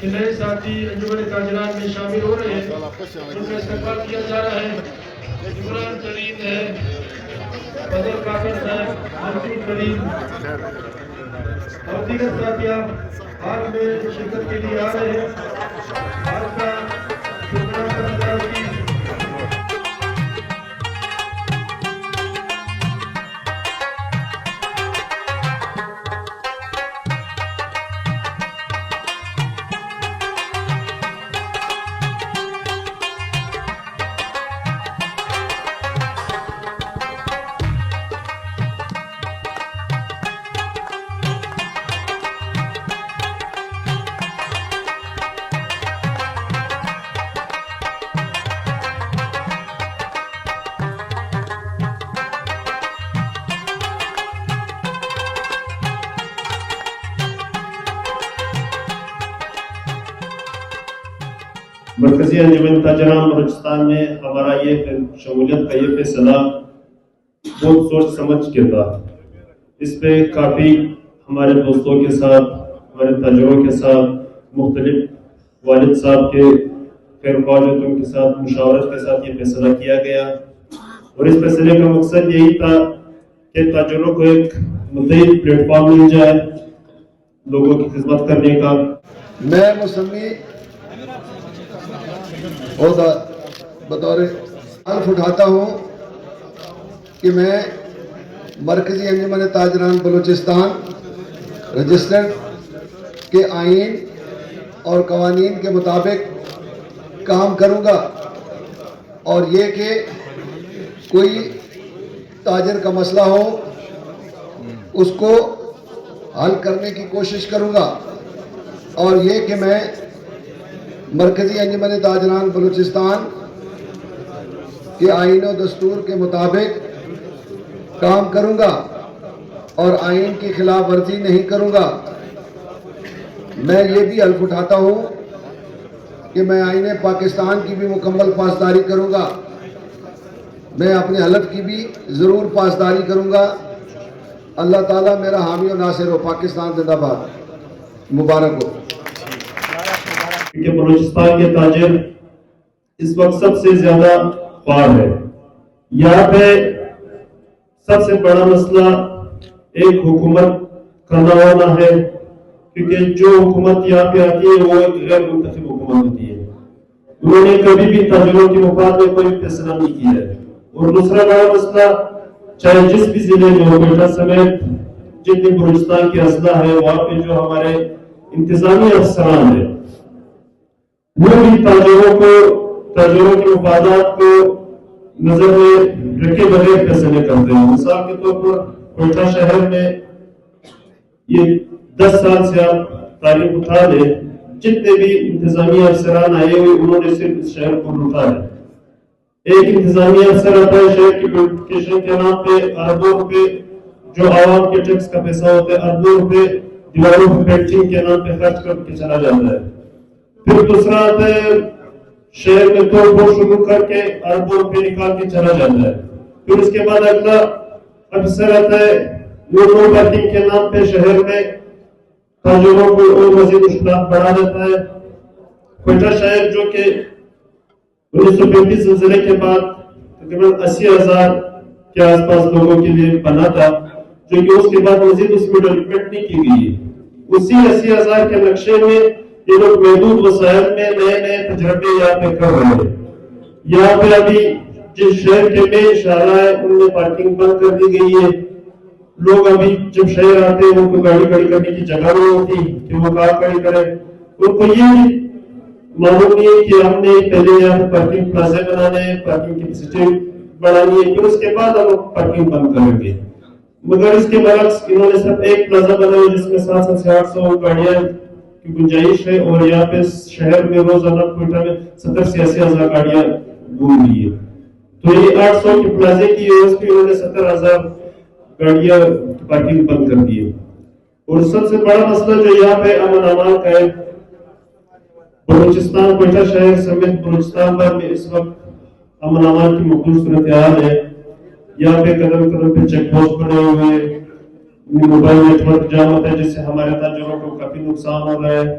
کہ نئے ساتھی انجمن تاجران میں شامل ہو رہے ہیں، ان کا استقبال کیا جا رہا ہے۔ عمران کریم ہے، بدر کاکر ہے، منصور کریم اور دیگر ساتھیاں آج میں شرکت کے لیے آ رہے ہیں۔ آج کا شکریہ کرتا ہوں کہ مرکزی انجمن تاجران بلوچستان میں ہمارا یہ شمولیت کا یہ فیصلہ بہت سوچ سمجھ کے تھا۔ اس پہ کافی ہمارے دوستوں کے ساتھ، ہمارے تاجروں کے ساتھ، مختلف والد صاحب کے خیر خواہشوں کے ساتھ، مشاورت کے ساتھ یہ فیصلہ کیا گیا، اور اس فیصلے کا مقصد یہی تھا کہ تاجروں کو ایک مزید پلیٹ فارم مل جائے لوگوں کی خدمت کرنے کا۔ میں مسمی عہدہ بطور حلف اٹھاتا ہوں کہ میں مرکزی انجمن تاجران بلوچستان رجسٹرڈ کے آئین اور قوانین کے مطابق کام کروں گا، اور یہ کہ کوئی تاجر کا مسئلہ ہو اس کو حل کرنے کی کوشش کروں گا، اور یہ کہ میں مرکزی انجمن تاجران بلوچستان کے آئین و دستور کے مطابق کام کروں گا اور آئین کی خلاف ورزی نہیں کروں گا۔ میں یہ بھی حلف اٹھاتا ہوں کہ میں آئین پاکستان کی بھی مکمل پاسداری کروں گا۔ میں اپنے حلف کی بھی ضرور پاسداری کروں گا۔ اللہ تعالیٰ میرا حامی و ناصر ہو۔ پاکستان زندہ باد، مبارک ہو۔ کہ بلوچستان کے تاجر اس وقت سب سے زیادہ خوار ہے۔ یہاں پہ سب سے بڑا مسئلہ ایک حکومت کا نہ ہونا ہے، کیونکہ جو حکومت یہاں پہ آتی ہے وہ ایک غیر منتخب حکومت ہوتی ہے۔ انہوں نے کبھی بھی تاجروں کے مفاد میں کوئی فیصلہ نہیں کیا ہے۔ اور دوسرا بڑا مسئلہ، چاہے جس بھی ضلع میں ہو، کوئٹہ سمیت جتنے بلوچستان کے اضلاع ہے، وہاں پہ جو ہمارے انتظامی افسران ہیں وہ بھی تاجروں کے مفادات کو نظر میں رکھے بغیر فیصلے کرتے ہیں۔ مثال کے طور پر کوئٹہ شہر میں یہ 10 سال سے آپ تاریخ اٹھا لیں، جتنے بھی انتظامی افسران آئے ہوئے انہوں نے صرف اس شہر کو لوٹا ہے۔ ایک انتظامی افسر آتا ہے شہر کی بیوٹیفکیشن کے نام پہ اربوں روپے، جو عوام کے ٹیکس کا پیسہ ہوتا ہے، اربوں روپے دیواروں پہ پینٹنگ کے نام پہ خرچ کر کے چلا جاتا ہے۔ پھر دوسرا آتا ہے شہر میں توڑ پھوڑ شروع کر کے اربوں روپے نکال کے چلا جاتا ہے۔ پھر اس کے بعد اگلا افسر آتا ہے، وہ نو پارکنگ کے نام پہ شہر میں تاجروں کو اور مزید مشکلات بڑھا دیتا ہے۔ کوئٹہ شہر جو کہ 1935 زلزلے کے بعد تقریباً 80,000 کے آس پاس لوگوں کے لیے بنا تھا، جو کہ اس کے بعد مزید اس میں ڈیولپمنٹ نہیں کی گئی ہے۔ اسی 80,000 کے نقشے میں یہ لوگ محدود وسائل میں نئے نئے تجربے یہاں پہ کر رہے ہیں۔ یہاں پہ ابھی جس شہر کے میں شارع ہے ان میں پارکنگ بند کر دی گئی ہے۔ لوگ ابھی جب شہر آتے ہیں ان کو گاڑی کھڑی کرنے کی جگہ نہیں ہوتی کہ وہ کار کھڑی کرے۔ ان کو یہ معلوم نہیں ہے کہ ہم نے پہلے یہاں پہ پارکنگ پلازے بنانے ہیں، پارکنگ کی کیپیسٹی بڑھانی ہے، پھر اس کے بعد ہم پارکنگ بند کریں گے۔ مگر اس کے برعکس انہوں نے صرف ایک پلازا بنایا جس میں 700 سے 800 گاڑیاں کی گنجائش ہے، اور یہاں پہ شہر میں روزانہ کوئٹہ میں 70 سے 80,000 گاڑیاں گھوم رہی ہے۔ تو یہ 800 کے پلازے کی عوض پہ انہوں نے 70,000 گاڑیاں پارکنگ بند کر دی ہے۔ اور سب سے بڑا مسئلہ جو یہاں پہ امن امان کا ہے، بلوچستان کوئٹہ شہر سمیت بلوچستان بھر میں اس وقت امن امان کی مقبول صورتحال ہے۔ یہاں پہ قدم قدم پہ چیک پوسٹ بنے ہوئے، موبائل نیٹ ورک جام ہوتا ہے جس سے ہمارے تاجروں کو کافی نقصان ہو رہا ہے۔